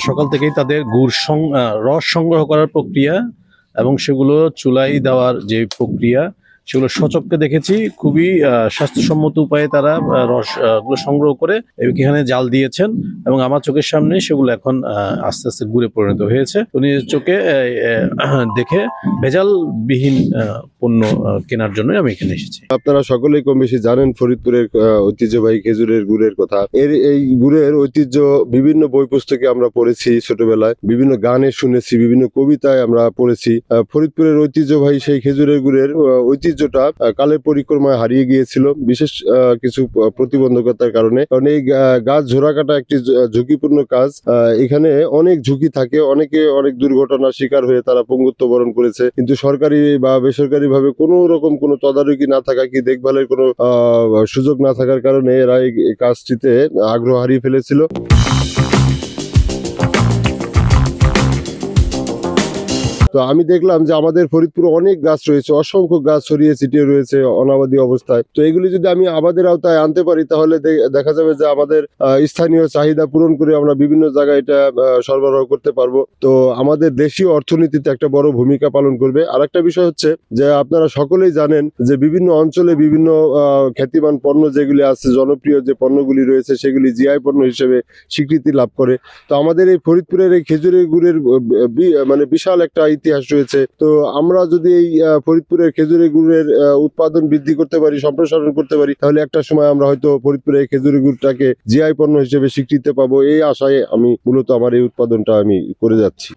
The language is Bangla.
সকাল থেকেই তাদের রস সংগ্রহ করার প্রক্রিয়া এবং সেগুলো চুলাই দেওয়ার যে প্রক্রিয়া সেগুলো সচক্ষে দেখেছি। খুবই স্বাস্থ্যসম্মত উপায়ে তারা রস গুলো সংগ্রহ করে এখানে জাল দিয়েছেন এবং আমার চোখের সামনে সেগুলো এখন আস্তে আস্তে গুড়ে পরিণত হয়েছে। তো নিজের চোখে দেখে ভেজালবিহীন পণ্য কেনার জন্য আমি এখানে এসেছি। আপনারা সকলেই কম বেশি জানেন ফরিদপুরের ঐতিহ্যবাহী খেজুরের গুড়ের কথা। এই গুড়ের ঐতিহ্য বিভিন্ন বই পুস্তকে আমরা পড়েছি, ছোটবেলায় বিভিন্ন গানে শুনেছি, বিভিন্ন কবিতায় আমরা পড়েছি। ফরিদপুরের ঐতিহ্যবাহী সেই খেজুরের গুড়ের ঐতিহ্যটা কালের পরিক্রমায় হারিয়ে গিয়েছিল বিশেষ কিছু প্রতিবন্ধকতার কারণে। কারণ এই গাছ ঝোড়া কাটা একটি ঝুঁকিপূর্ণ কাজ। এখানে অনেক ঝুঁকি থাকে, অনেকে অনেক দুর্ঘটনার শিকার হয়ে তারা পঙ্গুত্ব বরণ করেছে। কিন্তু সরকারি বা বেসরকারি ভাবে কোনো রকম কোনো তদারকি না থাকা, কি দেখভালের কোনো সুযোগ না থাকার কারণে এরা এই কাজটিতে আগ্রহ হারিয়ে ফেলেছিল। তো আমি দেখলাম যে আমাদের ফরিদপুরে অনেক গাছ রয়েছে, অসংখ্য গাছ ছড়িয়ে ছিটিয়ে রয়েছে অনাবাদী অবস্থায়। তো এগুলি যদি আমি আবাদের আওতায় আনতে পারি তাহলে দেখা যাবে যে আমাদের স্থানীয় চাহিদা পূরণ করে আমরা বিভিন্ন জায়গায় এটা সরবরাহ করতে পারবো। তো আমাদের দেশীয় অর্থনীতিতে একটা বড় ভূমিকা পালন করবে। আর একটা বিষয় হচ্ছে যে আপনারা সকলেই জানেন যে বিভিন্ন অঞ্চলে বিভিন্ন খ্যাতিমান পণ্য যেগুলি আছে, জনপ্রিয় যে পণ্যগুলি রয়েছে সেগুলি জিআই পণ্য হিসেবে স্বীকৃতি লাভ করে। তো আমাদের এই ফরিদপুরের এই খেজুরের গুড়ের মানে বিশাল একটা ইতিহাস রয়েছে। তো আমরা যদি এই ফরিদপুরের খেজুরের গুড়ের উৎপাদন বৃদ্ধি করতে পারি, সম্প্রসারণ করতে পারি, তাহলে একটা সময় আমরা হয়তো ফরিদপুরের খেজুরের গুড়টাকে জিআই পণ্য হিসেবে স্বীকৃতি পাবো। এই আশায় আমি মূলত আমার এই উৎপাদনটা আমি করে যাচ্ছি।